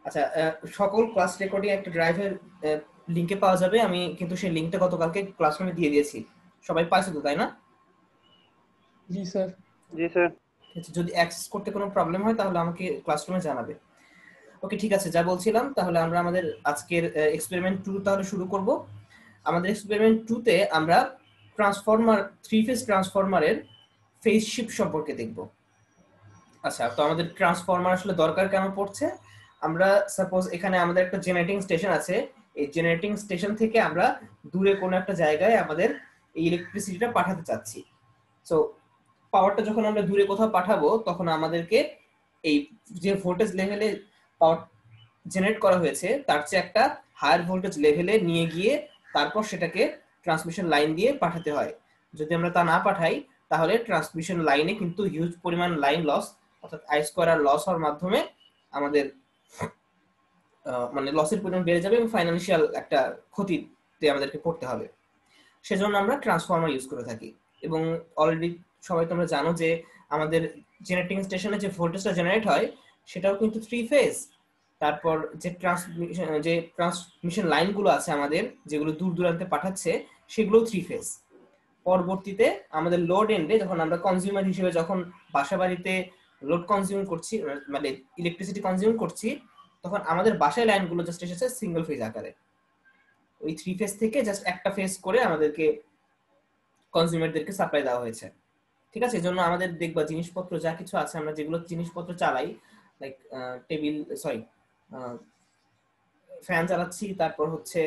আচ্ছা, সকল class recording একটা ড্রাইভের লিংকে পাওয়া যাবে। আমি কিন্তু সেই লিংকটা গতকালকে ক্লাসরুমে দিয়ে দিয়েছি, সবাই পাইছো তো, তাই না? জি স্যার। জি স্যার। যদি অ্যাক্সেস করতে কোনো প্রবলেম হয় তাহলে আমাকে ক্লাসরুমে জানাবে। ওকে, ঠিক আছে, যা বলছিলাম, তাহলে আমরা আমাদের আজকের এক্সপেরিমেন্ট 2 তাহলে শুরু করব। আমাদের এক্সপেরিমেন্ট 2 তে আমরা ট্রান্সফরমার, 3 ফেজ ট্রান্সফরমারের ফেজ শিফট সম্পর্কে দেখব। আচ্ছা, তো আমাদের ট্রান্সফরমার আসলে দরকার কেন পড়ছে? আমরা সাপোজ এখানে আমাদের একটা জেনারেটিং স্টেশন আছে, এই জেনারেটিং স্টেশন থেকে আমরা দূরে কোনো একটা জায়গায় আমাদের এই ইলেকট্রিসিটিটা পাঠাতে চাচ্ছি। সো পাওয়ারটা যখন আমরা দূরে কোথাও পাঠাবো তখন আমাদেরকে এই যে ভোল্টেজ লেভেলে পাওয়ার জেনারেট করা হয়েছে তার চেয়ে একটা হায়ার ভোল্টেজ লেভেলে নিয়ে গিয়ে তারপর সেটাকে ট্রান্সমিশন লাইন দিয়ে পাঠাতে হয়। যদি আমরা তা না পাঠাই তাহলে ট্রান্সমিশন লাইনে কিন্তু হিউজ পরিমাণ লাইন লস, অর্থাৎ আই স্কয়ার আর লস হওয়ার মাধ্যমে আমাদের মানে লসের পরিমাণ বেড়ে যাবে এবং ফাইনান্সিয়াল একটা ক্ষতিতে আমাদেরকে পড়তে হবে। সেজন্য আমরা ট্রান্সফর্মার ইউজ করে থাকি। এবং অলরেডি সবাই তোমরা জানো যে আমাদের জেনারেটিং স্টেশনে যে ভোল্টেজটা জেনারেট হয় সেটাও কিন্তু 3 ফেজ। তারপর যে ট্রান্সমিশন লাইনগুলো আছে আমাদের, যেগুলো দূর দূরান্তে পাঠাচ্ছে, সেগুলোও 3 ফেজ। পরবর্তীতে আমাদের লোড এন্ডে যখন আমরা কনজিউমার হিসেবে যখন বাসা বাড়িতে লোড কনজিউম করছি, মানে ইলেকট্রিসিটি কনজিউম করছি, তখন আমাদের বাসায় লাইনগুলো জাস্ট এসেছে সিঙ্গেল ফেজ আকারে। ওই 3 ফেজ থেকে জাস্ট একটা ফেজ করে আমাদেরকে কনজিউমারদেরকে সাপ্লাই দেওয়া হয়েছে। ঠিক আছে, এজন্য আমাদের দেখবা জিনিসপত্র যা কিছু আছে, আমরা যেগুলো জিনিসপত্র চালাই, লাইক টেবিল, সরি, ফ্যান চালাচ্ছি, তারপর হচ্ছে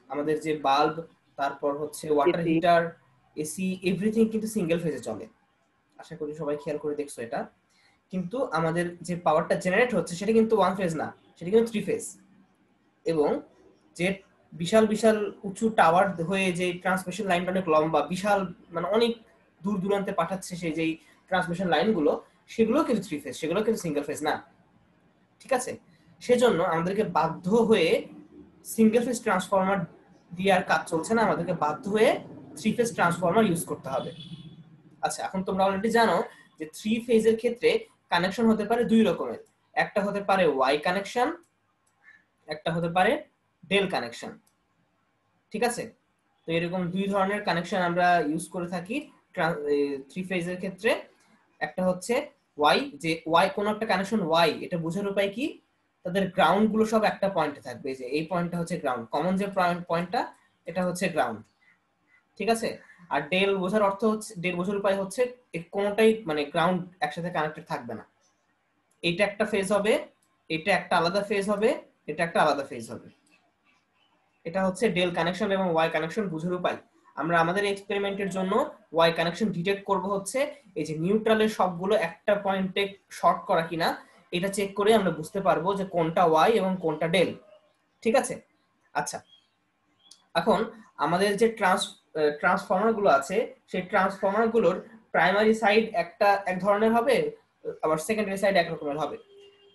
আমাদের যে বাল্ব, তারপর হচ্ছে ওয়াটার হিটার, এসি, এভরিথিং কিন্তু সিঙ্গেল ফেজে চলে। আশা করি সবাই খেয়াল করে দেখছো এটা। কিন্তু আমাদের যে পাওয়ারটা জেনারেট হচ্ছে সেটা কিন্তু 1 ফেজ না, সেটা কিন্তু 3 ফেজ। এবং যে বিশাল বিশাল উঁচু টাওয়ার হয়ে যে ট্রান্সমিশন লাইনটা অনেক লম্বা, বিশাল, মানে অনেক দূর দূরান্তে পাঠাচ্ছে সেই যেই ট্রান্সমিশন লাইনগুলো, সেগুলো কিন্তু 3 ফেজ, সেগুলো কিন্তু সিঙ্গেল ফেজ না। ঠিক আছে, সেজন্য আমাদেরকে বাধ্য হয়ে সিঙ্গেল ফেজ ট্রান্সফরমার দিয়ে আর কাজ চলছে না, আমাদেরকে বাধ্য হয়ে 3 ফেজ ট্রান্সফরমার ইউজ করতে হবে। আচ্ছা, এখন তোমরা অলরেডি জানো যে 3 ফেজের ক্ষেত্রে কানেকশন হতে পারে দুই রকমের। একটা হতে পারে ওয়াই কানেকশন, একটা হতে পারে ডেল কানেকশন। ঠিক আছে, তো এরকম দুই ধরনের কানেকশন আমরা ইউজ করে থাকি 3 ফেজের ক্ষেত্রে। একটা হচ্ছে ওয়াই, যে ওয়াই কোন একটা কানেকশন ওয়াই, এটা বোঝার উপায় কি? তাদের গ্রাউন্ড গুলো সব একটা পয়েন্টে থাকবে, যে এই পয়েন্টটা হচ্ছে গ্রাউন্ড, কমন যে পয়েন্টটা এটা হচ্ছে গ্রাউন্ড। ঠিক আছে, আর ডেল বোঝার অর্থ হচ্ছে, ডেল বোঝার উপায় হচ্ছে কোনটাই মানে গ্রাউন্ড একসাথে কানেক্টেড থাকবে না। এটা একটা ফেজ হবে, এটা একটা আলাদা ফেজ হবে, এটা একটা আলাদা ফেজ হবে। এটা হচ্ছে ডেল কানেকশন এবং ওয়াই কানেকশন বুঝার উপায়। আমরা আমাদের এক্সপেরিমেন্টের জন্য ওয়াই কানেকশন ডিটেক্ট করব হচ্ছে এই যে নিউট্রালের সবগুলো একটা পয়েন্টে শর্ট করা কিনা, এটা চেক করে আমরা বুঝতে পারবো যে কোনটা ওয়াই এবং কোনটা ডেল। ঠিক আছে, আচ্ছা, এখন আমাদের যে ট্রান্সফর্মার গুলো আছে, সেই ট্রান্সফর্মার গুলোর প্রাইমারি সাইড এক ধরনের হবে, আবার সেকেন্ডারি সাইড এক রকমের হবে।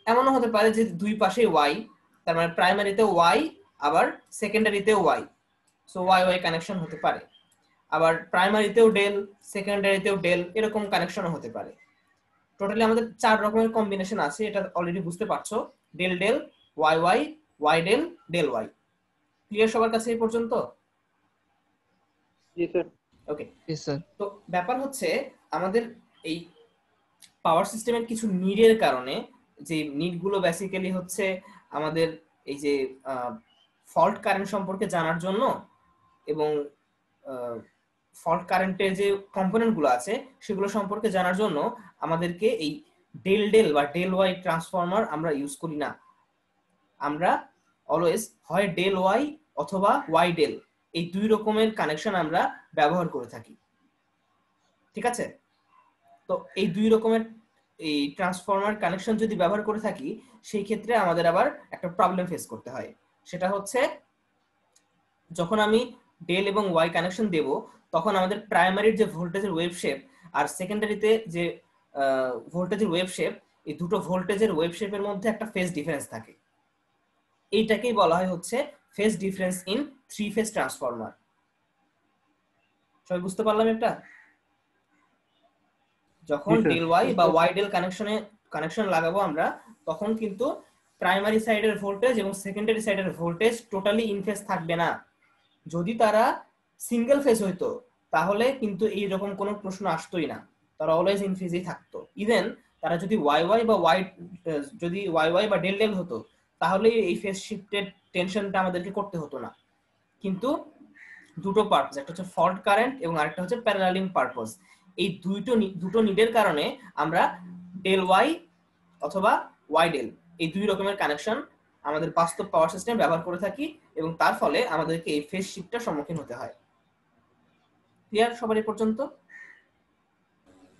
এমনও হতে পারে যে দুই পাশে ওয়াই, তার মানে প্রাইমারিতে ওয়াই আবার সেকেন্ডারিতেও Y, so Y Y connection হতে পারে। আবার প্রাইমারিতেও ডেল, সেকেন্ডারিতেও ডেল, এরকম কানেকশনও হতে পারে। টোটালি আমাদের 4 রকমের কম্বিনেশন আছে, এটা অলরেডি বুঝতে পারছো। Del del, y y, y del, del y. Clear সবার কাছে এই পর্যন্ত? জি স্যার। ওকে, জি স্যার। তো ব্যাপার হচ্ছে আমাদের এই পাওয়ার সিস্টেমের কিছু নিডের কারণে, যে নিডগুলো বেসিক্যালি হচ্ছে আমাদের এই যে ফল্ট কারেন্ট সম্পর্কে জানার জন্য, এবং ফল্ট কারেন্টের যে কম্পোনেন্ট গুলো আছে সেগুলো সম্পর্কে জানার জন্য আমাদেরকে এই ডেল ডেল বা ডেল ওয়াই ট্রান্সফরমার আমরা ইউজ করি না। আমরা অলওয়েজ হয় ডেল ওয়াই অথবা ওয়াই ডেল, এই দুই রকমের কানেকশন আমরা ব্যবহার করে থাকি। ঠিক আছে, তো এই দুই রকমের এই ট্রান্সফরমার কানেকশন যদি ব্যবহার করে থাকি, সেই ক্ষেত্রে আমাদের আবার একটা প্রবলেম ফেস করতে হয়। সেটা হচ্ছে যখন আমি ডেল এবং ওয়াই কানেকশন দেব, তখন আমাদের প্রাইমারির যে ভোল্টেজের ওয়েভ শেপ আর সেকেন্ডারিতে যে ভোল্টেজের ওয়েভ শেপ, এই দুটো ভোল্টেজের ওয়েভ শেপের মধ্যে একটা ফেজ ডিফারেন্স থাকে। এইটাকেই বলা হয় হচ্ছে phase difference in 3 phase transformer. সবাই বুঝতে পারলাম এটা? যখন ডেল ওয়াই বা ওয়াই ডেল কানেকশন লাগাবো আমরা, তখন কিন্তু প্রাইমারি সাইডের ভোল্টেজ এবং সেকেন্ডারি সাইডের ভোল্টেজ টোটালি ইন ফেজ থাকবে না। যদি তারা সিঙ্গেল ফেজ হইতো তাহলে কিন্তু এইরকম কোনো প্রশ্ন আসতোই না, তারা অলওয়েজ ইন ফেজই থাকতো। ইভেন তারা যদি ওয়াই ওয়াই বা যদি ওয়াই ওয়াই বা ডেল ডেল হতো তাহলে এই ফেজ শিফটের টেনশনটা আমাদেরকে করতে হতো না। কিন্তু দুটো পারপাস, একটা হচ্ছে ফল্ট কারেন্ট এবং আরেকটা হচ্ছে প্যারালালিং পারপাস, এই দুটো নিডের কারণে আমরা ডেল ওয়াই অথবা ওয়াই ডেল এই দুই রকমের কানেকশন আমাদের বাস্তব পাওয়ার সিস্টেম ব্যবহার করে থাকি এবং তার ফলে আমাদেরকে এই ফেজ শিফটটার সম্মুখীন হতে হয়। ক্লিয়ার সবার এই পর্যন্ত?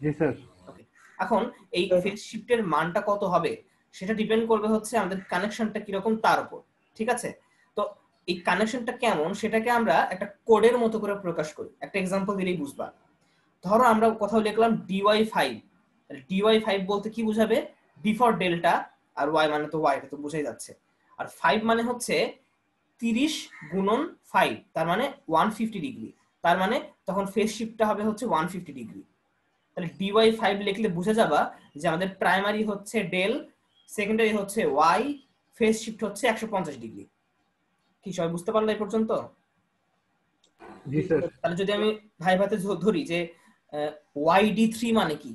জি স্যার। ওকে, এখন এই ফেজ শিফটের মানটা কত হবে সেটা ডিপেন্ড করবে হচ্ছে আমাদের কানেকশনটা কিরকম তার উপর। ঠিক আছে, তো এই কানেকশনটা কেমন সেটাকে আমরা একটা কোডের মতো করে প্রকাশ করি। একটা এক্সাম্পল দিলেই বুঝবা। ধরো আমরা কোথাও লিখলাম dy5, dy5 বলতে কি বুঝাবে? ডি ফর ডেল্টা, আর ওয়াই মানে তো ওয়াই, এটা তো বুঝাই যাচ্ছে। আর 5 মানে হচ্ছে 30 গুণন 5, তার মানে 150 ডিগ্রি। তার মানে তখন ফেজ শিফটটা হবে হচ্ছে 150 ডিগ্রি। তাহলে dy5 লিখলে বুঝে যাবা যে আমাদের প্রাইমারি হচ্ছে ডেল, সেকেন্ডারি হচ্ছে ওয়াই, ফেজ শিফট হচ্ছে 150 ডিগ্রি। কি সবাই বুঝতে পারলো এই পর্যন্ত? জি স্যার। তাহলে যদি আমি ভাই ভাতে ধরি যে YD3 মানে কি,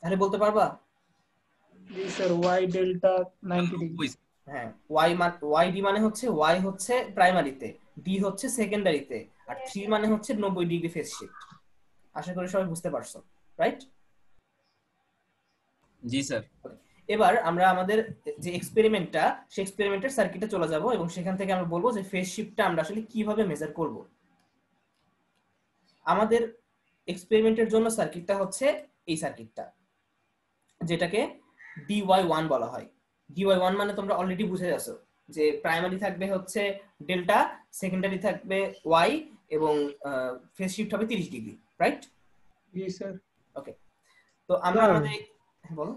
তাহলে বলতে পারবা? জি স্যার, ওয়াই ডেল্টা 90 ডিগ্রি। হ্যাঁ, YD মানে হচ্ছে ওয়াই হচ্ছে প্রাইমারিতে, ডি হচ্ছে সেকেন্ডারিতে, আর 3 মানে হচ্ছে 90 ডিগ্রি ফেজ শিফট। আশা করি সবাই বুঝতে পারছো, রাইট? জি স্যার। এবার আমরা আমাদের যে এক্সপেরিমেন্টটা, সেই এক্সপেরিমেন্টের সার্কিটে চলে যাব এবং সেখান থেকে আমরা বলবো যে ফেজ শিফটটা আমরা আসলে কিভাবে মেজার করব। আমাদের এক্সপেরিমেন্টের জন্য সার্কিটটা হচ্ছে এই সার্কিটটা, যেটাকে dy1 বলা হয়। dy1 মানে তোমরা অলরেডি বুঝে গেছো যে প্রাইমারি থাকবে হচ্ছে ডেল্টা, সেকেন্ডারি থাকবে ওয়াই এবং ফেজ শিফট হবে 30 ডিগ্রি, রাইট? জি স্যার। ওকে, তো আমরা আমাদের বলো।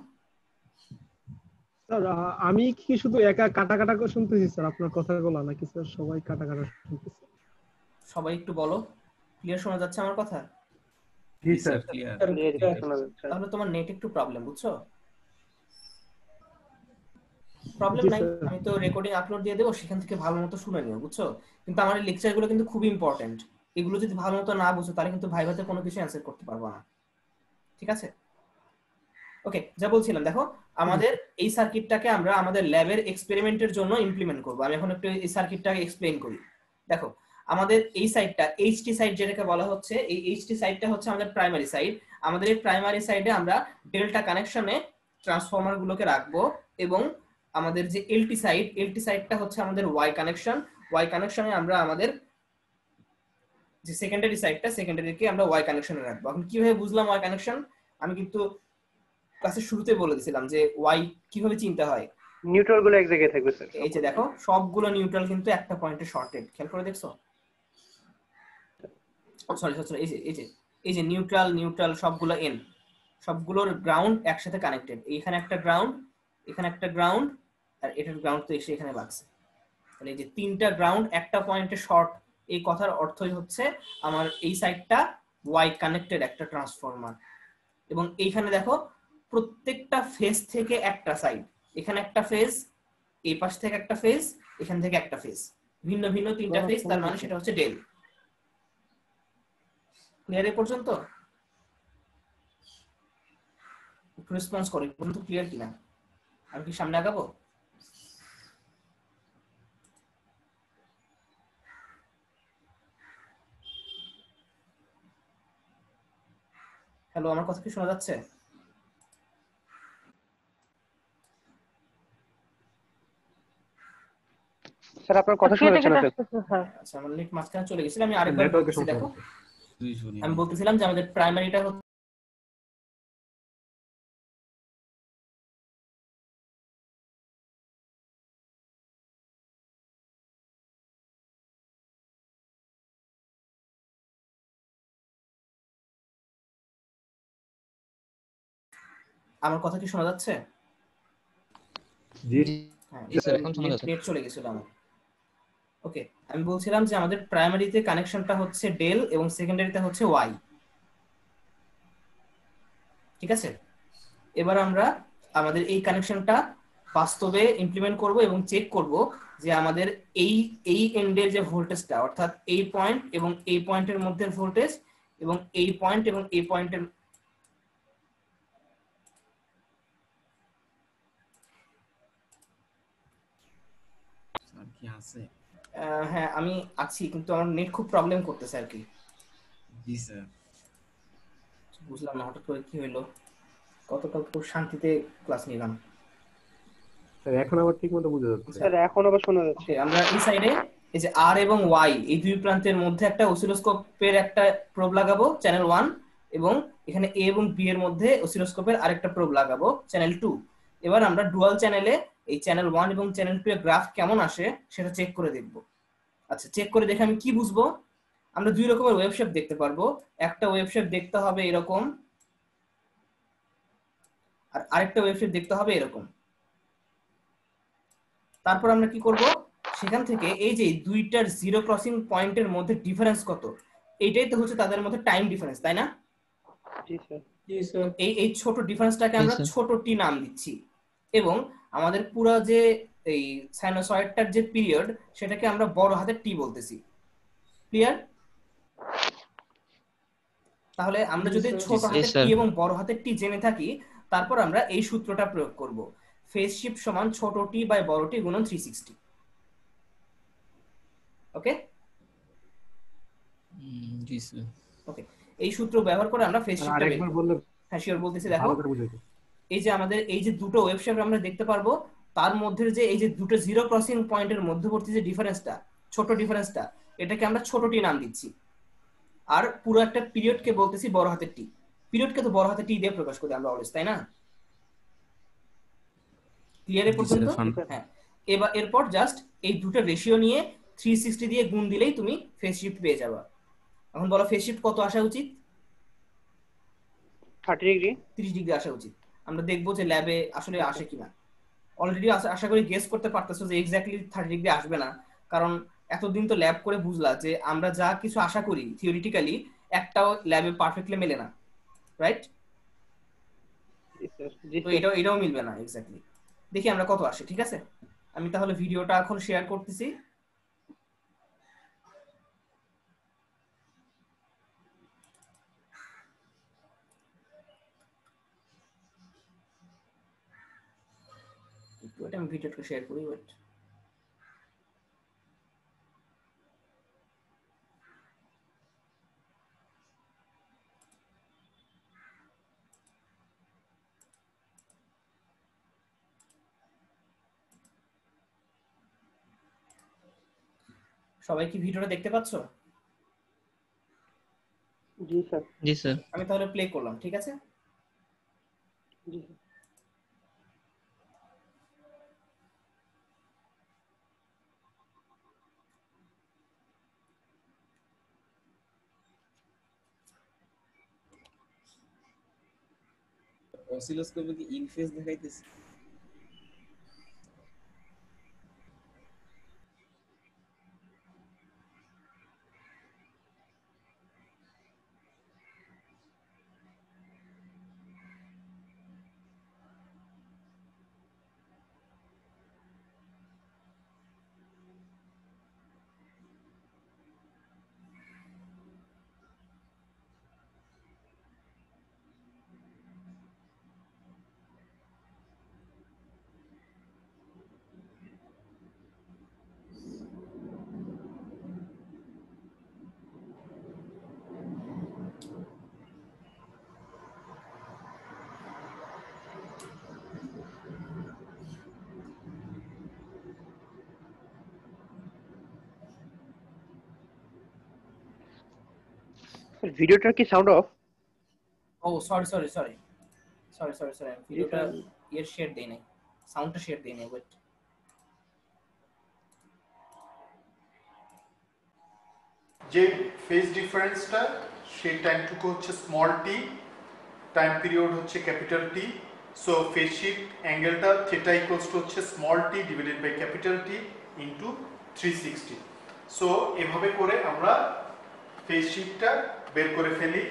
স্যার আমি কি শুধু একা কাটা কাটা করে শুনতেছি স্যার আপনার কথাগুলো, নাকি স্যার সবাই কাটা কাটা শুনতেছে? সবাই একটু বলো, ক্লিয়ার শোনা যাচ্ছে আমার কথা? জি স্যার। ক্লিয়ার। তাহলে তোমার নেট একটু প্রবলেম, বুঝছো? প্রবলেম জি নাই, স্যার। আমি তো রেকর্ডিং আপলোড দিয়ে দেবো, সেখান থেকে ভালো মতো শুনে নিও, বুঝছো? কিন্তু আমার এই লেকচারগুলো কিন্তু খুব ইম্পর্টেন্ট, এগুলো যদি ভালো মতো না বুঝো তাহলে কিন্তু ভাইভাতে কোনো কিছু অ্যান্সার করতে পারবো না। ঠিক আছে, ওকে, যা বলছিলাম দেখো, আমাদের এই সার্কিটটাকে আমরা আমাদের ল্যাবের এক্সপেরিমেন্টের জন্য ইমপ্লিমেন্ট করব। আমি এখন একটু এই সার্কিটটাকে এক্সপ্লেইন করি। দেখো, আমাদের এই সাইডটা এইচটি সাইড যেটাকে বলা হচ্ছে, এই এইচটি সাইডটা হচ্ছে আমাদের প্রাইমারি সাইড। আমাদের এই প্রাইমারি সাইডে আমরা ডেল্টা কানেকশনে ট্রান্সফরমার গুলোকে রাখবো এবং আমাদের যে এলটি সাইডটা হচ্ছে আমাদের ওয়াই কানেকশন। ওয়াই কানেকশনে আমরা আমাদের যে সেকেন্ডারি সাইডটা, সেকেন্ডারিকে আমরা ওয়াই কানেকশনে রাখবো। এখন কিভাবে বুঝলাম ওয়াই কানেকশন? আমি কিন্তু ক্লাসের শুরুতে বলে দিয়েছিলাম যে ওয়াই কিভাবে চিনতে হয়। নিউট্রাল গুলো এক জায়গায় থাকবে স্যার। এই যে দেখো, সবগুলো নিউট্রাল কিন্তু একটা পয়েন্টে শর্টেড, খেয়াল করে দেখছো? সরি সরি, এই যে নিউট্রাল সবগুলো এন, সবগুলোর গ্রাউন্ড একসাথে কানেক্টেড। এইখানে একটা গ্রাউন্ড, এখানে একটা গ্রাউন্ড, আর এটার গ্রাউন্ড তো এসে এখানে লাগছে। তাহলে এই যে তিনটা গ্রাউন্ড একটা পয়েন্টে শর্ট, এই কথার অর্থই হচ্ছে আমার এই সাইডটা ওয়াই কানেক্টেড একটা ট্রান্সফরমার। এবং এইখানে দেখো, প্রত্যেকটা ফেজ থেকে একটা সাইড, এখানে একটা ফেজ, এই পাশ থেকে একটা ফেজ, এখান থেকে একটা ফেজ, ভিন্ন ভিন্ন তিনটা ফেজ, তার মানে সেটা হচ্ছে ডেল। ক্লিয়ার এ পর্যন্ত? একটু রেসপন্স করো, পর্যন্ত ক্লিয়ার কিনা? আমি কি সামনে আগাবো? হ্যালো, আমার কথা কি শোনা যাচ্ছে? স্যার আপনার কথা শোনা যাচ্ছে না স্যার। আচ্ছা, আমার নেট মাঝখানে চলে গেছিল, আমি আরেকবার বলতেছি। দেখো, আমি বলতেছিলাম যে আমাদের প্রাইমারিটা হচ্ছে আমার কথা কি শোনা যাচ্ছে? জি হ্যাঁ, স্যার, এখন শোনা যাচ্ছে। নেট চলে গেছিল আমার। ওকে, আমি বলছিলাম যে আমাদের প্রাইমারিতে কানেকশনটা হচ্ছে ডেল এবং সেকেন্ডারিতে হচ্ছে ওয়াই। ঠিক আছে, এবার আমরা আমাদের এই কানেকশনটা বাস্তবে ইমপ্লিমেন্ট করব এবং চেক করব যে আমাদের এই এই এন্ডের যে ভোল্টেজটা অর্থাৎ এই পয়েন্ট এবং এই পয়েন্টের মধ্যে ভোল্টেজ এবং এই পয়েন্ট এবং এই পয়েন্টের স্যার কি আছে? হ্যাঁ আমি আছি, কিন্তু আমার নেট খুব প্রবলেম করতেছে আর কি। জি স্যার। বুঝলাম না হঠাৎ করে কি হলো। গতকাল খুব শান্তিতে ক্লাস নিলাম। স্যার এখন আবার ঠিকমতো বোঝা যাচ্ছে। স্যার এখন আবার শোনা যাচ্ছে। আমরা এই সাইডে এই যে আর এবং ওয়াই এই দুই প্রান্তের মধ্যে একটা অসিলোস্কোপের একটা প্রোব লাগাবো চ্যানেল 1, এবং এখানে এ এবং বি এর মধ্যে অসিলোস্কোপের আরেকটা প্রোব লাগাবো চ্যানেল 2। এবার আমরা ডুয়াল চ্যানেলে এই চ্যানেল 1 এবং চ্যানেল 2 এর গ্রাফ কেমন আসে সেটা চেক করে দেখব। আচ্ছা, চেক করে দেখে আমি কি বুঝবো? আমরা দুই রকমের ওয়েভ শেপ দেখতে পারবো। একটা ওয়েভ শেপ দেখতে হবে এরকম, আর আরেকটা ওয়েভ শেপ দেখতে হবে এরকম। তারপর আমরা কি করব, সেখান থেকে এই যে দুইটার জিরো ক্রসিং পয়েন্টের মধ্যে ডিফারেন্স কত, এইটাই তো হচ্ছে তাদের মধ্যে টাইম ডিফারেন্স, তাই না? জি স্যার। জি স্যার। এই ছোট ডিফারেন্সটাকে আমরা ছোট টি নাম দিচ্ছি, এবং আমাদের পুরো যে এই সাইনোসয়েডটার যে পিরিয়ড সেটাকে আমরা বড় হাতের টি বলতেছি। ক্লিয়ার? তাহলে আমরা যদি ছোট হাতের টি এবং বড় হাতের টি জেনে থাকি, তারপর আমরা এই সূত্রটা প্রয়োগ করব, ফেজ শিফট সমান ছোট টি বাই বড় টি গুণন 360। ওকে জি স্যার। ওকে, এই সূত্র ব্যবহার করে আমরা ফেজ শিফটটা বের আরেকবার করব। বললে হ্যাঁ শিওর বলতেছি। দেখো ভালো করে বুঝাইতে। এই যে আমাদের এই যে দুটো ওয়েভ শেপ আমরা দেখতে পারবো, তার মধ্যে যে এই যে দুটো জিরো ক্রসিং পয়েন্টের মধ্যবর্তী যে ডিফারেন্সটা, ছোট ডিফারেন্সটা, এটাকে আমরা ছোট টি নাম দিচ্ছি। আর পুরো একটা পিরিয়ডকে বলতেছি বড় হাতের টি। পিরিয়ডকে তো বড় হাতের টি দিয়ে প্রকাশ করি আমরা অলওয়েজ, তাই না? ক্লিয়ার এ পর্যন্ত? হ্যাঁ, এবার এরপর জাস্ট এই দুটো রেশিও নিয়ে 360 দিয়ে গুণ দিলেই তুমি ফেজ শিফট পেয়ে যাবে। এখন বলো ফেজ শিফট কত আসা উচিত? 30 ডিগ্রি। 30 ডিগ্রি আসা উচিত। আমরা দেখবো যে ল্যাবে আসলে আসে কিনা। অলরেডি আশা করি গেস করতে পারতেছো যে এক্স্যাক্টলি 30 ডিগ্রি আসবে না, কারণ এতদিন তো ল্যাব করে বুঝলা যে আমরা যা কিছু আশা করি থিওরিটিক্যালি একটাও ল্যাবে পারফেক্টলি মেলে না, রাইট? তো এটাও মিলবে না এক্স্যাক্টলি। দেখি আমরা কত আসে। ঠিক আছে, আমি তাহলে ভিডিওটা এখন শেয়ার করতেছি। একটু আমি ভিডিওটা শেয়ার করি, ওয়েট। সবাই কি ভিডিওটা দেখতে পাচ্ছো? জি স্যার। জি স্যার। আমি তাহলে প্লে করলাম, ঠিক আছে? জি স্যার। অসিলোস্কোপে কি ইন ফেজ দেখাইতেছে? স্যার ভিডিওটার কি সাউন্ড অফ? ও সরি ভিডিওটা এর শেয়ার দেই নাই, সাউন্ডটা শেয়ার দেই নাই, ওয়েট। যে ফেজ ডিফারেন্সটা সেই টাইমটুকু হচ্ছে স্মল টি, টাইম পিরিয়ড হচ্ছে capital T. So phase shift অ্যাঙ্গেলটা থিটা ইকুয়ালস টু হচ্ছে small T divided by capital T into 360। So এভাবে করে আমরা ফেজ শিফটটা বের করে ফেলি।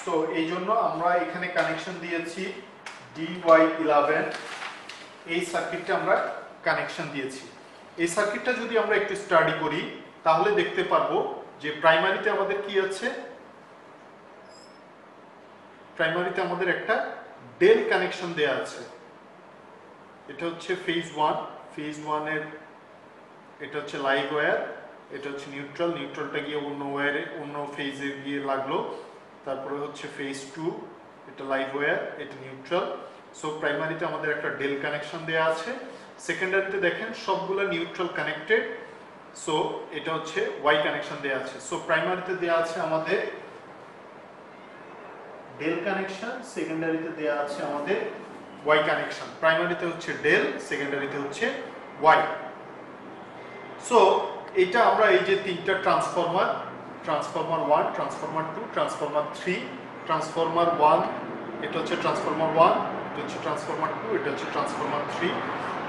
সো এই জন্য আমরা এখানে কানেকশন দিয়েছি dy11 এই সার্কিটটা আমরা কানেকশন দিয়েছি। এই সার্কিটটা যদি আমরা একটু স্টাডি করি তাহলে দেখতে পারবো যে প্রাইমারিতে আমাদের কি আছে, প্রাইমারিতে আমাদের একটা ডেল কানেকশন দেয়া আছে। এটা হচ্ছে ফেজ 1, ফেজ 1 এর এটা হচ্ছে লাইভ ওয়্যার, এটা হচ্ছে নিউট্রাল, নিউট্রালটা গিয়ে অন্য ওয়্যারে অন্য ফেজে গিয়ে লাগলো। তারপরে হচ্ছে ফেজ 2, এটা লাইভ ওয়্যার, এটা নিউট্রাল। সো প্রাইমারিতে আমাদের একটা ডেল কানেকশন দেয়া আছে। সেকেন্ডারিতে দেখেন সবগুলো নিউট্রাল কানেক্টেড, সো এটা হচ্ছে ওয়াই কানেকশন দেয়া আছে। সো প্রাইমারিতে দেয়া আছে আমাদের ডেল কানেকশন, সেকেন্ডারিতে দেয়া আছে আমাদের ওয়াই কানেকশন। প্রাইমারিতে হচ্ছে ডেল, সেকেন্ডারিতে হচ্ছে ওয়াই। সো এটা আমরা এই যে তিনটা transformer, transformer 1, transformer 2, transformer 3, transformer 1 এটা হচ্ছে ট্রান্সফরমার 1, এটা হচ্ছে ট্রান্সফরমার 2, এটা হচ্ছে ট্রান্সফরমার 3।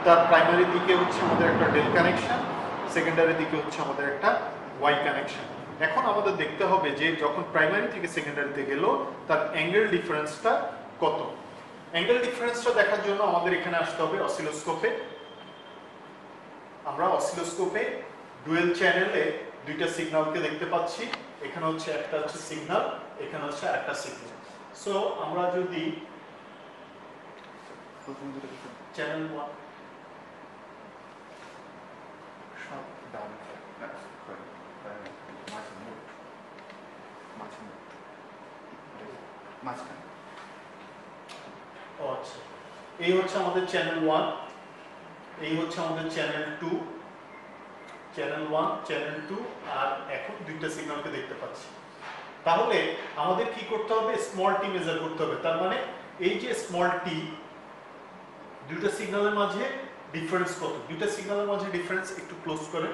তার প্রাইমারি দিকে হচ্ছে আমাদের একটা ডেল কানেকশন, সেকেন্ডারি দিকে হচ্ছে আমাদের একটা ওয়াই কানেকশন। এখন আমাদের দেখতে হবে যে যখন প্রাইমারি থেকে সেকেন্ডারিতে গেল তার অ্যাঙ্গেল ডিফারেন্সটা কত। অ্যাঙ্গেল ডিফারেন্সটা দেখার জন্য আমাদের এখানে আসতে হবে অসিলোস্কোপে। আমরা অসিলোস্কোপে ডুয়েল চ্যানেলে দুইটা সিগন্যালকে দেখতে পাচ্ছি। এখানে হচ্ছে একটা হচ্ছে সিগন্যাল, এখানে হচ্ছে একটা সিগন্যাল। সো আমরা যদি চ্যানেল 1 সব ডাউন মাঝখানে, আচ্ছা এই হচ্ছে আমাদের চ্যানেল 1, এই হচ্ছে আমাদের চ্যানেল 2, চ্যানেল 1, চ্যানেল 2, আর এখন দুইটা সিগন্যালকে দেখতে পাচ্ছি। তাহলে আমাদের কি করতে হবে, স্মল টি মেজার করতে হবে। তার মানে এই যে স্মল টি, দুইটা সিগন্যালের মাঝে ডিফারেন্স কত, দুইটা সিগন্যালের মাঝে ডিফারেন্স একটু ক্লোজ করে।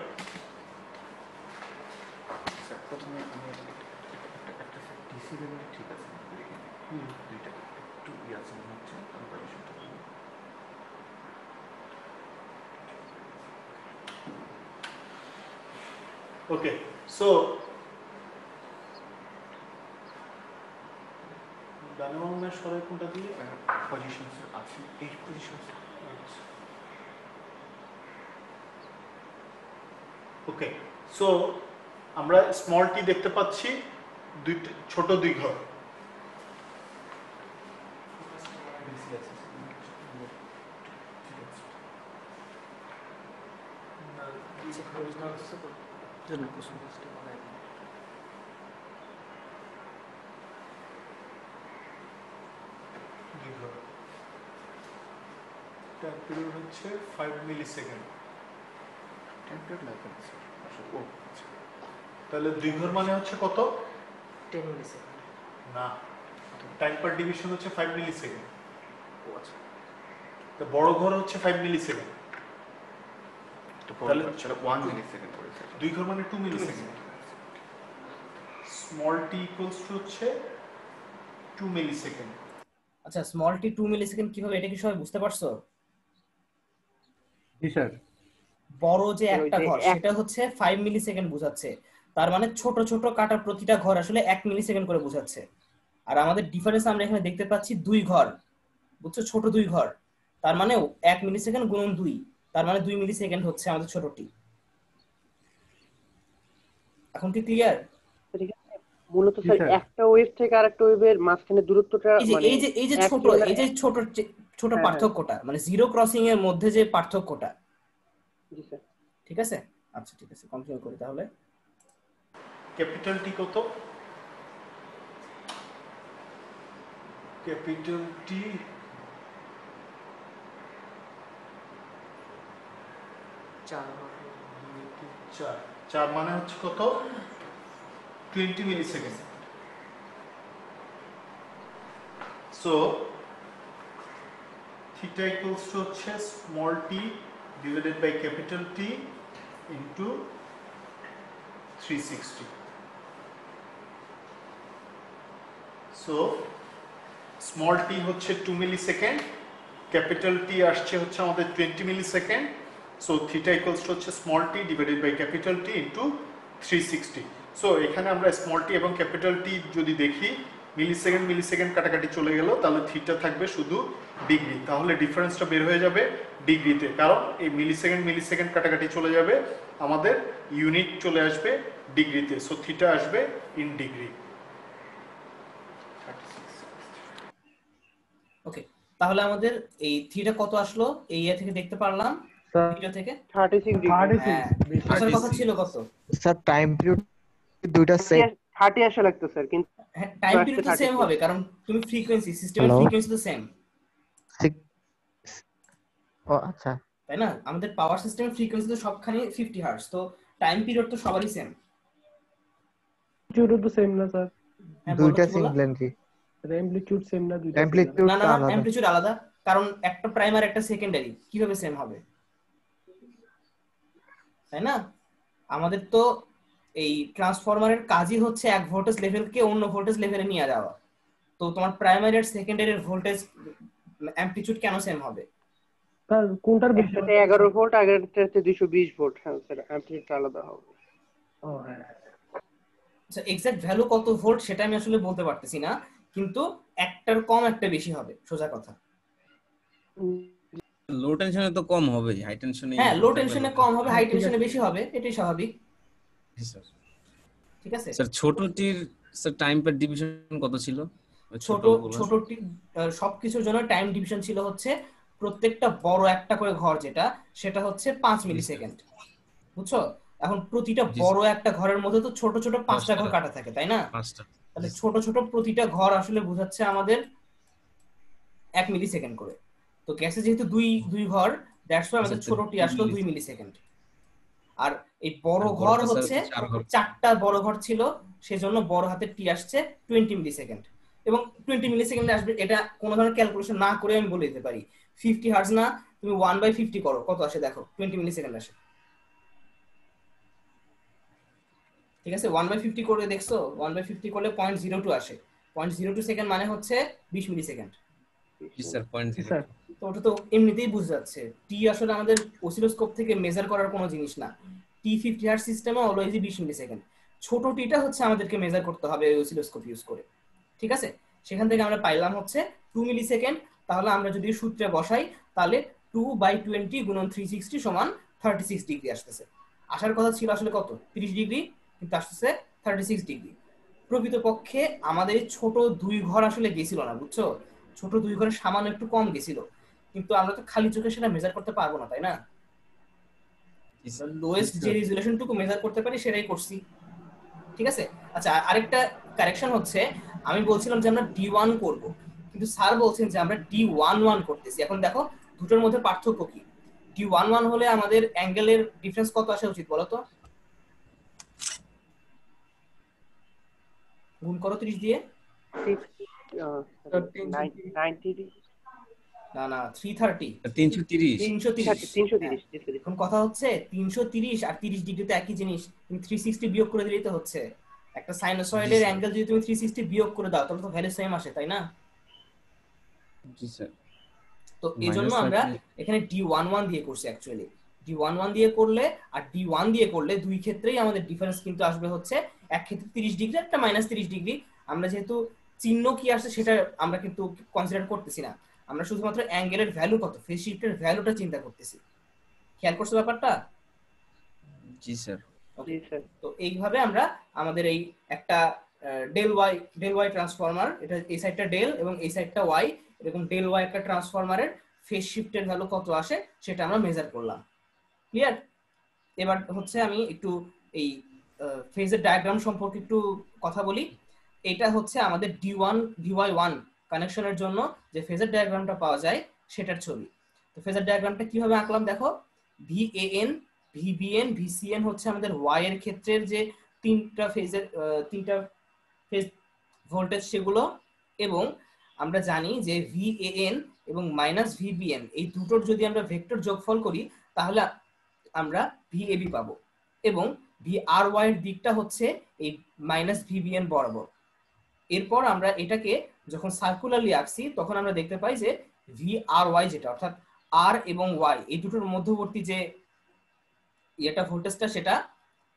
প্রথমে আমি একটা ডিসি লেভেল ঠিক আছে, দুইটা একটু আছে মনে হচ্ছে কনফার্মেশনটা। ওকে, সো ডানে বামে সরাই কোনটা দিয়ে পজিশনস আছে, এই পজিশনস। ওকে, সো আমরা স্মল টি দেখতে পাচ্ছি দুইটা ছোট দুই ঘর। টাইম পিরিয়ড হচ্ছে 5 মিলিসেকেন্ড। টেম্পলেট লাগবে স্যার। ও আচ্ছা, তাহলে দুই ঘর মানে হচ্ছে কত, 10 মিলিসেকেন্ড না, টাইম পার ডিভিশন হচ্ছে 5 মিলিসেকেন্ড। ও আচ্ছা, তো বড় ঘর হচ্ছে 5 মিলিসেকেন্ড, তাহলে 1 মিলিসেকেন্ড করে স্যার। দুই ঘর মানে 2 millisecond. Small tea equals to হচ্ছে 2 মিলিসেকেন্ড। আচ্ছা, স্মল টি 2 মিলিসেকেন্ড কিভাবে, এটা কি সবাই বুঝতে পারছো? জি স্যার। বড় যে একটা ঘর সেটা হচ্ছে 5 মিলিসেকেন্ড বোঝাচ্ছে, তার মানে ছোট ছোট কাটা প্রতিটা ঘর আসলে 1 মিলিসেকেন্ড করে বোঝাচ্ছে। আর আমাদের ডিফারেন্স আমরা এখানে দেখতে পাচ্ছি দুই ঘর, বুঝছো, ছোট দুই ঘর, তার মানে 1 মিলিসেকেন্ড গুণন 2, তার মানে 2 মিলিসেকেন্ড হচ্ছে আমাদের ছোটটি। এখন কি ক্লিয়ার? মূলত স্যার একটা ওয়েভ থেকে আরেকটা ওয়েভের মাঝখানে দূরত্বটা মানে এই যে ছোট পার্থক্যটা মানে জিরো ক্রসিং এর মধ্যে যে পার্থক্যটা। জি স্যার। ঠিক আছে, আচ্ছা ঠিক আছে, কন্টিনিউ করি তাহলে। ক্যাপিটাল টি কত, ক্যাপিটাল টি চার মানে হচ্ছে কত, 20 millisecond. So theta equals to হচ্ছে small T divided by capital T into 360। So small T হচ্ছে 2 মিলিসেকেন্ড, ক্যাপিটাল টি আসছে হচ্ছে আমাদের 20 millisecond. So theta equals to হচ্ছে small T divided by capital T into 360। So এখানে আমরা small tea এবং capital T যদি দেখি, মিলিসেকেন্ড কাটাকাটি চলে গেল, তাহলে থিটা থাকবে শুধু ডিগ্রি, তাহলে ডিফারেন্সটা বের হয়ে যাবে ডিগ্রিতে, কারণ এই মিলিসেকেন্ড কাটাকাটি চলে যাবে, আমাদের ইউনিট চলে আসবে ডিগ্রিতে। সো থিটা আসবে ইন ডিগ্রি। ওকে, তাহলে আমাদের এই থিটা কত আসলো এই ইয়ে থেকে দেখতে পারলাম, ভিডিও থেকে 36 ডিগ্রি। হ্যাঁ, আসার কথা ছিল কত স্যার টাইম পিরিয়ড দুইটা সেম 30 আসা লাগতো স্যার, কিন্তু হ্যাঁ, টাইম পিরিয়ড তো সেম হবে কারণ তুমি ফ্রিকোয়েন্সি সিস্টেমের Hello? ফ্রিকোয়েন্সি তো সেম, ও আচ্ছা তাই না? আমাদের পাওয়ার সিস্টেমের ফ্রিকোয়েন্সি তো সবখানে 50 হার্টজ, তো টাইম পিরিয়ড তো সবারই সেম। অ্যামপ্লিটিউড তো সেম না স্যার, দুইটা সিঙ্গেলারি অ্যামপ্লিটিউড সেম না, দুইটা অ্যামপ্লিটিউড না না আলাদা অ্যামপ্লিটিউড আলাদা, কারণ একটা প্রাইমারি একটা সেকেন্ডারি, কিভাবে সেম হবে, তাই না? আমাদের তো এই ট্রান্সফরমারের কাজই হচ্ছে এক ভোল্টেজ লেভেলকে অন্য ভোল্টেজ লেভেলে নিয়ে যাওয়া, তো তোমার প্রাইমারি আর সেকেন্ডারির ভোল্টেজ অ্যামপ্লিটিউড কেন সেম হবে? স্যার কোনটার বেশি? একটাতে 11 ভোল্ট, আগেরটাতে 220 ভোল্ট। হ্যাঁ স্যার, অ্যামপ্লিটিউড আলাদা হবে। ও হ্যাঁ, আচ্ছা, এক্সাক্ট ভ্যালু কত ভোল্ট সেটা আমি আসলে বলতে পারতেছি না, কিন্তু একটার কম একটা বেশি হবে, সোজা কথা। লো টেনশনে তো কম হবে, হাই টেনশনে হ্যাঁ, লো টেনশনে কম হবে, হাই টেনশনে বেশি হবে, এটাই স্বাভাবিক। স্যার। ঠিক আছে, স্যার ছোটটির স্যার টাইম পার ডিভিশন কত ছিল? ছোটটি সবকিছুর জন্য টাইম ডিভিশন ছিল হচ্ছে প্রত্যেকটা বড় একটা করে ঘর যেটা, সেটা হচ্ছে 5 মিলি সেকেন্ড, বুঝছো? এখন প্রতিটা বড় একটা ঘরের মধ্যে তো ছোট ছোট 5টা ঘর কাটা থাকে, তাই না? 5টা, তাহলে ছোট ছোট প্রতিটা ঘর আসলে বোঝাচ্ছে আমাদের 1 মিলি সেকেন্ড করে। তো গ্যাসে যেহেতু দুই ঘর, দ্যাটস ওয়াই আমাদের ছোটটি আসলো 2 মিলি সেকেন্ড। আর এই বড় ঘর হচ্ছে 4টা বড় ঘর ছিল, সেজন্য বড় হাতের টি আসছে 20 মিলি সেকেন্ড, এবং 20 মিলি সেকেন্ডে আসবে, এটা কোনো ধরনের ক্যালকুলেশন না করে আমি বলে দিতে পারি। 50 হার্টজ না, তুমি 1/50 করো, কত আসে দেখো, 20 মিলি সেকেন্ড আসে। ঠিক আছে, 1/50 করে দেখছো, 1/50 করলে 0.02 আসে, 0.02 সেকেন্ড মানে হচ্ছে 20 মিলি সেকেন্ড। স্যার 0.02। স্যার তো ওটা তো এমনিতেই বুঝা যাচ্ছে, টি আসলে আমাদের অসিলোস্কোপ থেকে মেজার করার কোনো জিনিস না, টি 50 হার্টজ সিস্টেমে অলওয়েজই 20 মিলি সেকেন্ড। ছোট টিটা হচ্ছে আমাদেরকে মেজার করতে হবে অসিলোস্কোপ ইউজ করে। ঠিক আছে, সেখান থেকে আমরা পাইলাম হচ্ছে 2 মিলি সেকেন্ড। তাহলে আমরা যদি সূত্রে বসাই তাহলে 2/20 গুণন 360 সমান 36 ডিগ্রি আসতেছে। আসার কথা ছিল আসলে কত, 30 ডিগ্রি, কিন্তু আসতেছে 36 ডিগ্রি। প্রকৃতপক্ষে আমাদের ছোট দুই ঘর আসলে গেছিল না, বুঝছো? ছোট দুই ঘরে সামান্য একটু কম গেছিল, কিন্তু আমরা তো খালি চোখে সেটা মেজার করতে পারবো না, তাই না? লোয়েস্ট যে রেজুলেশনটুকু মেজার করতে পারি সেটাই করছি। ঠিক আছে, আচ্ছা আরেকটা কারেকশন হচ্ছে, আমি বলছিলাম যে আমরা D1 করব, কিন্তু স্যার বলছেন যে আমরা D11 করতেছি। এখন দেখো দুটোর মধ্যে পার্থক্য কি? D11 হলে আমাদের অ্যাঙ্গেলের ডিফারেন্স কত আসা উচিত বলো তো? গুণ করো 30 দিয়ে। 90 না না, 330। 330। এখন কথা হচ্ছে 330 আর 30 ডিগ্রি তো একই জিনিস, তুমি 360 বিয়োগ করে দিলেই তো হচ্ছে। একটা সাইনোসয়েডের অ্যাঙ্গেল যদি তুমি 360 বিয়োগ করে দাও তাহলে তো ভ্যালু সেম আসে, তাই না? জি স্যার। তো এইজন্য আমরা এখানে D11 দিয়ে করছি। অ্যাকচুয়ালি D11 দিয়ে করলে আর D1 দিয়ে করলে দুই ক্ষেত্রেই আমাদের ডিফারেন্স কিন্তু আসবে হচ্ছে, এক ক্ষেত্রে 30 ডিগ্রি, একটা -30 ডিগ্রি। আমরা যেহেতু চিহ্ন কি আসছে সেটা আমরা কিন্তু কনসিডার করতেছি না, আমরা শুধুমাত্র অ্যাঙ্গেলের ভ্যালু কত, ফেজ শিফটের ভ্যালুটা চিন্তা করতেছি। খেয়াল করছো ব্যাপারটা? জি স্যার। তো এইভাবে আমরা আমাদের এই একটা ডেল ওয়াই ট্রান্সফরমার, এটা এই সাইডটা ডেল এবং এই সাইডটা ওয়াই, এরকম ডেল ওয়াই একটা ট্রান্সফরমারের ফেজ শিফটের ভ্যালু কত আসে সেটা আমরা মেজার করলাম। ক্লিয়ার? এবার হচ্ছে আমি একটু এই ফেজের ডায়াগ্রাম সম্পর্কে একটু কথা বলি। এটা হচ্ছে আমাদের DY1 কানেকশনের জন্য যে ফেজার ডায়াগ্রামটা পাওয়া যায় সেটার ছবি। তো ফেজার ডায়াগ্রামটা কিভাবে আঁকলাম দেখো, VAN, VBN, VCN হচ্ছে আমাদের ওয়াই এর ক্ষেত্রের যে তিনটা ফেজ ভোল্টেজ সেগুলো, এবং আমরা জানি যে VAN এবং -VBN এই দুটোর যদি আমরা ভেক্টর যোগফল করি তাহলে আমরা VAB পাবো, এবং VRY এর দিকটা হচ্ছে এই -VBN বরাবর। এরপর আমরা এটাকে যখন সার্কুলারলি আঁকছি তখন আমরা দেখতে পাই যে VRY যেটা, অর্থাৎ আর এবং ওয়াই এই দুটোর মধ্যবর্তী যে এটা ভোল্টেজটা সেটা,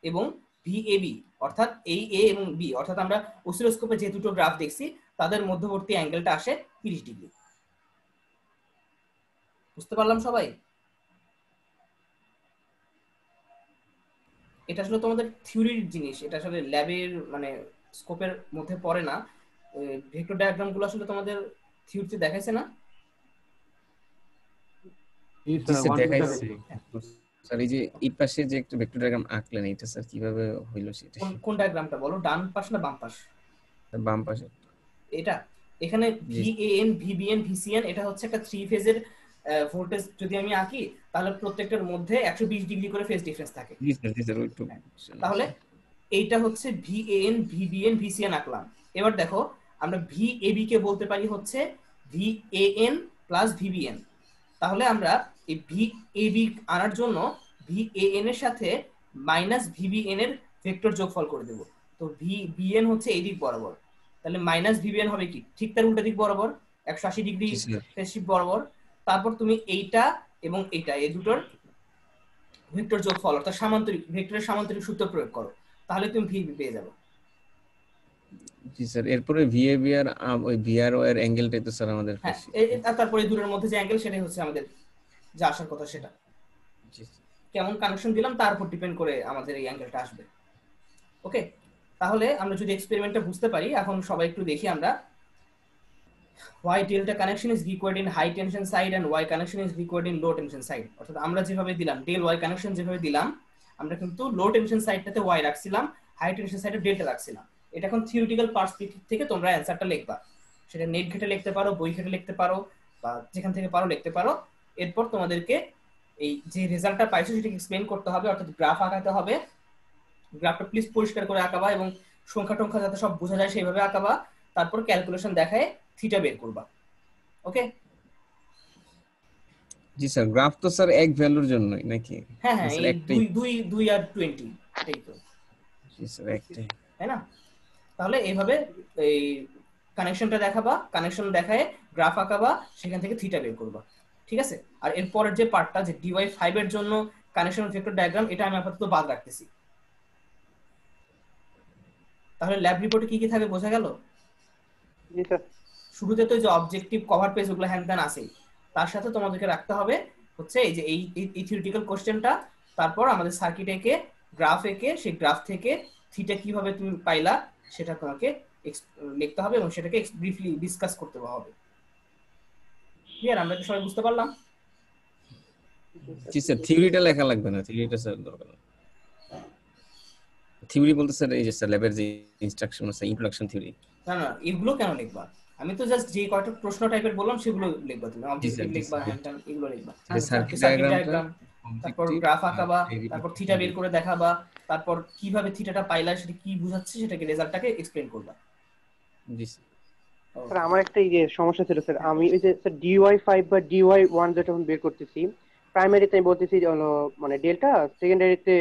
এবং VAB অর্থাৎ এই A এবং B, অর্থাৎ আমরা অসিলোস্কোপে যে দুটো গ্রাফ দেখছি তাদের মধ্যবর্তী অ্যাঙ্গেলটা আসে 30 ডিগ্রি। বুঝতে পারলাম সবাই? এটা আসলে তোমাদের থিওরির জিনিস, এটা আসলে ল্যাবের মানে স্কোপের মধ্যে পড়ে না। ভেক্টর ডায়াগ্রাম গুলো আসলে তোমাদের থিওরিতে দেখাইছে না? জি জি স্যার স্যার 1 2 দেখাইছে স্যার। এই যে এই পাশে যে একটা ভেক্টর ডায়াগ্রাম আঁকলেন, এটা স্যার কিভাবে হইলো সেটা? কোন ডায়াগ্রামটা বলো, ডান পাশ না বাম পাশ? বাম পাশে। এটা এখানে জি। VAN VBN VCN এটা হচ্ছে একটা 3 ফেজের ভোল্টেজ যদি আমি আঁকি তাহলে প্রত্যেকটার মধ্যে 120 ডিগ্রি করে ফেজ ডিফারেন্স থাকে। জি স্যার ওইটুকু। তাহলে এইটা হচ্ছে VAN VBN VCN আঁকলাম। এবার দেখো আমরা VAB কে বলতে পারি হচ্ছে VAN প্লাস VBN। তাহলে আমরা এই VAB আনার জন্য VAN এর সাথে মাইনাস VBN এর ভেক্টর যোগফল করে দেব। তো VBN হচ্ছে এই দিক বরাবর, তাহলে মাইনাস VBN হবে কি ঠিক তার উল্টা দিক বরাবর 180 ডিগ্রি জি স্যার। ফেজ শিফট বরাবর। তারপর তুমি এইটা এবং এইটা এই দুটোর ভেক্টর যোগফল অর্থাৎ সামান্তরিক ভেক্টরের সামান্তরিক সূত্র প্রয়োগ করো, তাহলে তুমি VB পেয়ে যাবে। জি স্যার। এরপরে VAB আর ওই VRO এর অ্যাঙ্গেলটাই তো স্যার আমাদের হ্যাঁ, বেশি। আর তারপরে দুটোর মধ্যে যে অ্যাঙ্গেল সেটাই হচ্ছে আমাদের যা আসার কথা সেটা। জি স্যার। কেমন কানেকশন দিলাম তার উপর ডিপেন্ড করে আমাদের এই অ্যাঙ্গেলটা আসবে। ওকে, তাহলে আমরা যদি এক্সপেরিমেন্টটা বুঝতে পারি, এখন সবাই একটু দেখি আমরা। Y delta connection is required in high tension side and Y connection is required in low tension side। অর্থাৎ আমরা যেভাবে দিলাম del Y কানেকশন যেভাবে দিলাম, আমরা কিন্তু লো টেনশন সাইডটাতে Y রাখছিলাম, হাই টেনশন সাইডে ডেল্টা রাখছিলাম। এটা এখন থিওরিটিক্যাল পার্সপেক্টিভ থেকে তোমরা অ্যানসারটা লিখবা, সেটা নেট ঘেটে লিখতে পারো, বই ঘেটে লিখতে পারো, বা যেখান থেকে পারো লিখতে পারো। এরপর তোমাদেরকে এই যে রেজাল্টটা পাইছো সেটাকে এক্সপ্লেইন করতে হবে, অর্থাৎ গ্রাফ আঁকাতে হবে। গ্রাফটা প্লিজ পরিষ্কার করে আঁকাবা এবং সংখ্যা টংখ্যা যাতে সব বোঝা যায় সেইভাবে আঁকাবা। তারপর ক্যালকুলেশন দেখায় থিটা বের করবা। ওকে? জি স্যার। গ্রাফ তো স্যার এক ভ্যালুর জন্যই নাকি? হ্যাঁ হ্যাঁ, স্যার এই একটাই। 2 আর 20 এটাই তো, জি স্যার একটাই। তাই না? তাহলে এইভাবে এই কানেকশনটা দেখাবা, কানেকশন দেখায় গ্রাফ আঁকাবা, সেখান থেকে থিটা বের করবা। ঠিক আছে? আর এরপরের যে পার্টটা যে dy5 এর জন্য কানেকশন ভেক্টর ডায়াগ্রাম, এটা আমি আপাতত বাদ রাখতেছি। তাহলে ল্যাব রিপোর্টে কি কি থাকবে বোঝা গেল? জি স্যার। শুরুতে তো যে অবজেক্টিভ কভার পেজ ওগুলো হ্যান্ড ত্যান আছেই, তার সাথে তোমাদেরকে রাখতে হবে হচ্ছে এই যে এই থিওরিটিক্যাল কোশ্চেনটা। তারপর আমাদের সার্কিট এঁকে গ্রাফ এঁকে সেই গ্রাফ থেকে থিটা কিভাবে তুমি পাইলা সেটা তোমাকে লিখতে হবে এবং সেটাকে ব্রিফলি ডিসকাস করতে হবে। ক্লিয়ার? আমরা কি সবাই বুঝতে পারলাম? জি স্যার। থিওরিটা লেখা লাগবে না, থিওরিটা স্যার দরকার না। থিওরি বলতে স্যার এই যে স্যার ল্যাবের যে ইনস্ট্রাকশন আছে, ইন্ট্রোডাকশন থিওরি। না না, এগুলো কেন লিখবা? আমি তো জাস্ট যে কয়টা প্রশ্ন টাইপের বললাম সেগুলো লিখবা, তুমি অবজেক্টিভ লিখবা, হ্যান্ড এগুলো লিখবা। সার্কিট ডায়াগ্রাম, ডায়াগ্রাম, তারপর গ্রাফ আঁকাবা, তারপর থিটা বের করে দেখাবা, তারপর কিভাবে থিটাটা পাইলা সেটা কি বুঝাচ্ছে সেটাকে রেজাল্টটাকে এক্সপ্লেইন করবা। জি স্যার। স্যার আমার একটা সমস্যা ছিল স্যার, আমি ওই যে স্যার dy5 বা dy1 যেটা এখন বের করতেছি, প্রাইমারিতে আমি বলতেছি হলো মানে ডেল্টা, সেকেন্ডারিতে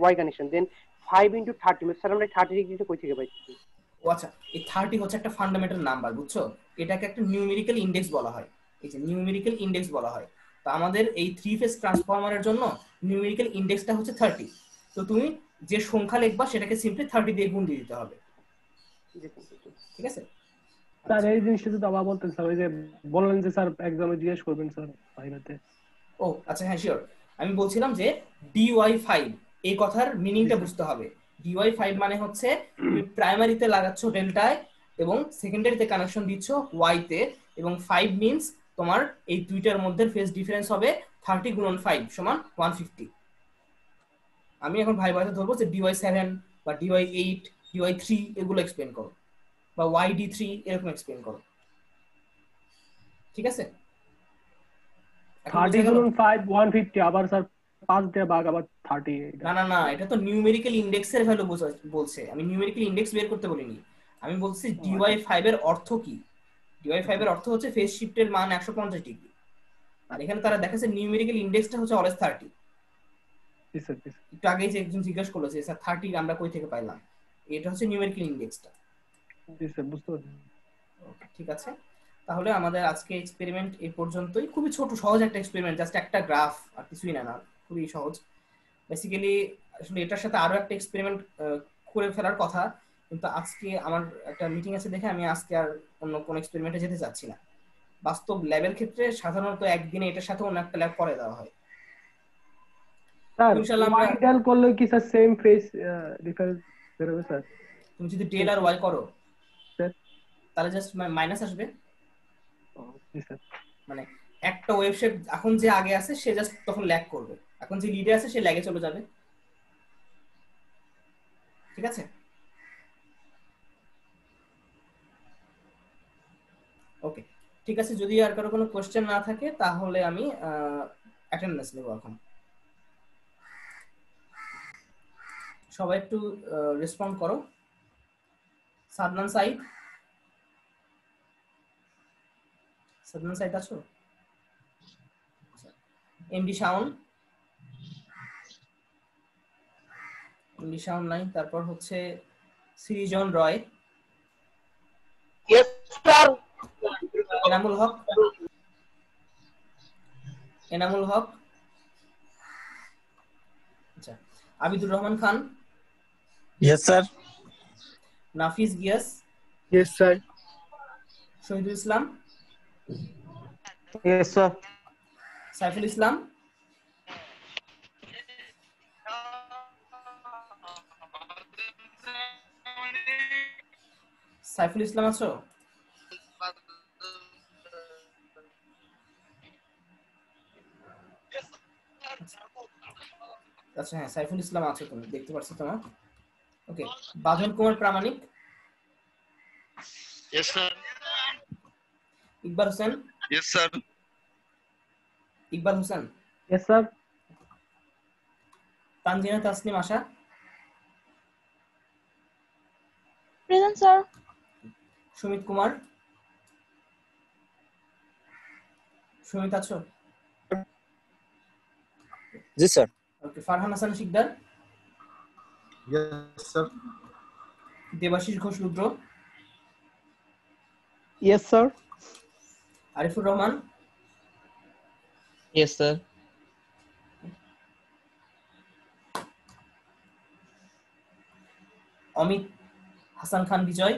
y কানেকশন, দেন 5 × 30। স্যার আমরা 30 ডিগ্রিটা কই থেকে পাইছি? ও আচ্ছা, এই 30 হচ্ছে একটা ফান্ডামেন্টাল নাম্বার, বুঝছো? এটাকে একটা নিউমেরিক্যাল ইনডেক্স বলা হয়। এই যে নিউমেরিক্যাল ইনডেক্স বলা হয়, তো আমাদের এই 3 ফেজ ট্রান্সফরমারের জন্য নিউমেরিক্যাল ইনডেক্সটা হচ্ছে 30। তো তুমি যে সংখ্যা লিখবা সেটাকে সিম্পলি 30 দিয়ে গুণ দিয়ে দিতে হবে। ঠিক আছে? স্যার এই জিনিসটা তো আবার বলতেন স্যার, ওই যে বললেন যে স্যার এক্সামে জিজ্ঞেস করবেন স্যার প্রাইভেটে। ও আচ্ছা, হ্যাঁ শিওর। আমি বলছিলাম যে dy5 এই কথার মিনিংটা বুঝতে হবে। dy5 মানে হচ্ছে তুমি প্রাইমারিতে লাগাচ্ছ ডেল্টায় এবং সেকেন্ডারিতে কানেকশন দিচ্ছ y তে, এবং 5 মিন্স তোমার এই দুইটার মধ্যে ফেজ ডিফারেন্স হবে 30 × 5 = 150। আমি এখন ভাই ভাইতে ধরবো যে dy7 বা dy8 dy3 এগুলো এক্সপ্লেইন করো, বা yd3 এরকম এক্সপ্লেইন করো। ঠিক আছে? 30 × 5 150, আবার স্যার 5 দিয়ে ভাগ আবার 30। না না না, এটা তো নিউমেরিক্যাল ইনডেক্সের ভ্যালু বলছে, আমি নিউমেরিক্যাল ইনডেক্স বের করতে বলিনি। আমি বলছি dy5 এর অর্থ কি। dy5 এর অর্থ হচ্ছে ফেজ শিফটের মান 150 ডিগ্রি, আর এখানে তারা দেখাচ্ছে নিউমেরিক্যাল ইনডেক্সটা হচ্ছে অলওয়েজ 30। একটু আগে যে একজন জিজ্ঞেস করলো যে স্যার 30 আমরা কই থেকে পাইলাম, এটা হচ্ছে নিউমেরিক্যাল ইনডেক্সটা। জি স্যার, বুঝতে পারছি। ঠিক আছে, তাহলে আমাদের আজকে এক্সপেরিমেন্ট এই পর্যন্তই। খুবই ছোট সহজ একটা এক্সপেরিমেন্ট, জাস্ট একটা গ্রাফ আর কিছুই না, খুবই সহজ। বেসিক্যালি আসলে এটার সাথে আরো একটা এক্সপেরিমেন্ট করে ফেলার কথা, কিন্তু আজকে আমার একটা মিটিং আছে দেখে আমি আজকে আর অন্য কোনো এক্সপেরিমেন্টে যেতে চাচ্ছি না। বাস্তব ল্যাবের ক্ষেত্রে সাধারণত একদিনে এটার সাথে অন্য একটা ল্যাব করে দেওয়া হয়। স্যার ইনশাআল্লাহ আমরা ওয়াই ডেল করলে কি স্যার সেম ফেস ডিফারেন্স বেরোবে স্যার? তুমি যদি ডেল আর ওয়াই করো স্যার তাহলে জাস্ট মাইনাস আসবে, জি স্যার। মানে একটা ওয়েভ শেপ এখন যে আগে আছে সে জাস্ট তখন ল্যাগ করবে, এখন যে লিডে আছে সে ল্যাগে চলে যাবে, ঠিক আছে? ওকে ঠিক আছে, যদি আর কারো কোনো কোশ্চেন না থাকে তাহলে আমি অ্যাটেন্ডেন্স নেব এখন। সবাই একটু রেসপন্ড করো। সাদনান সাইদ, সাদনান সাইদ আছো? এমডি শাওন, এমডি শাওন নাই। তারপর হচ্ছে সৃজন রয়, ইয়েস স্যার। এনামুল হক, এনামুল হক, আচ্ছা আবিদুর রহমান খান, Yes, sir. নাফিস Gias, Yes, sir. Shahidul Islam, Yes, sir. Saiful ইসলাম, সাইফুল ইসলাম আছো? আচ্ছা হ্যাঁ সাইফুল ইসলাম আছো, তুমি দেখতে পাচ্ছি তোমার। Okay Badhon Kumar Pramanik, Yes, sir. Iqbal Hossain, Yes, sir. Iqbal Hossain, yes sir. Tanjina Tasnim Asha, Present, sir. Sumit Kumar, Sumit আছো? Yes, sir. Okay Farhan Hasan Sikder, Yes, sir. Debashis Ghosh Rudra, yes sir. Arifur Rahman, Yes, sir. Amit Hasan Khan Bijoy,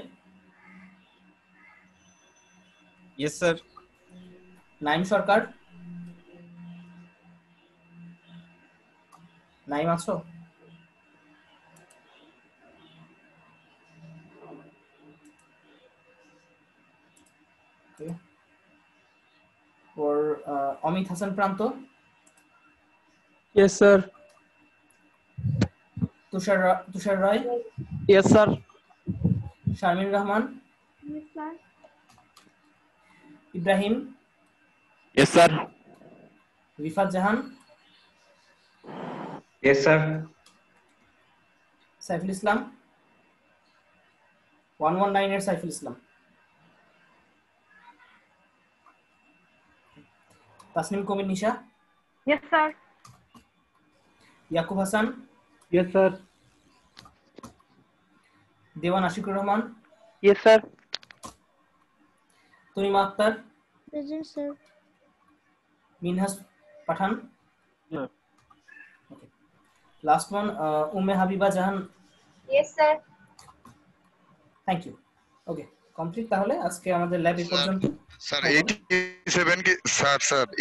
Yes, sir. Naim Sarkar, Naim আছো? ওর Amit Hasan Pranto, yes sir. Tushar Roy, yes sir. Sharmin Rahman, Yes, sir. Ibrahim, Yes, sir. Rifat জাহান, Yes, sir. সাইফুল ইসলাম, 119 এর Saiful Islam, Tasnim Kabir Nisha, Yes, sir. Yakub Hasan, yes sir. Dewan Ashiqur Rahman, yes sir. Tanima Akter, Present, sir. Minhas Pathan, Yeah. Okay last one Umme Habiba Jahan. Yes, sir. Thank you. Okay complete, তাহলে আজকে আমাদের lab এই পর্যন্ত। Sir 87 কি sir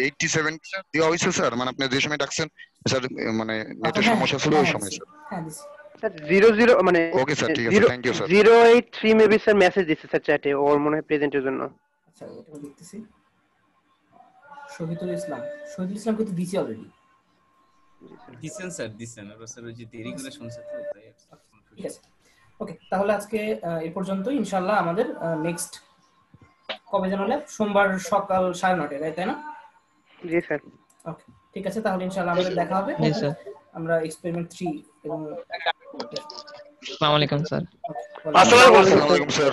87 কি sir দেওয়া হয়েছে স্যার, মানে আপনি যে সময় ডাকছেন স্যার, মানে নেটের সমস্যা ছিল ওই সময় স্যার। হ্যাঁ দিছি। স্যার 00 মানে ওকে স্যার ঠিক আছে, thank you sir. 083 maybe sir message দিছে স্যার চ্যাটে, ওর মনে হয় প্রেজেন্টের জন্য। আচ্ছা এটা দেখতেছি। শহীদুল ইসলাম, শহীদুল ইসলাম কিন্তু দিছি অলরেডি। দিছেন স্যার, দিছেন আর স্যার ওই যে দেরি করে শুনছে তো তাই। ঠিক আছে ওকে, তাহলে আজকে এই পর্যন্ত। ইনশাআল্লাহ আমাদের নেক্সট কবে যেন ল্যাব? সোমবার সকাল 9:30, তাই না? জি স্যার। ওকে ঠিক আছে, তাহলে ইনশাআল্লাহ আমাদের দেখা হবে। জি স্যার। আমরা এক্সপেরিমেন্ট 3 এবং আসসালামু আলাইকুম স্যার। ওকে, ওয়ালাইকুম আসসালাম। আসসালামু আলাইকুম স্যার।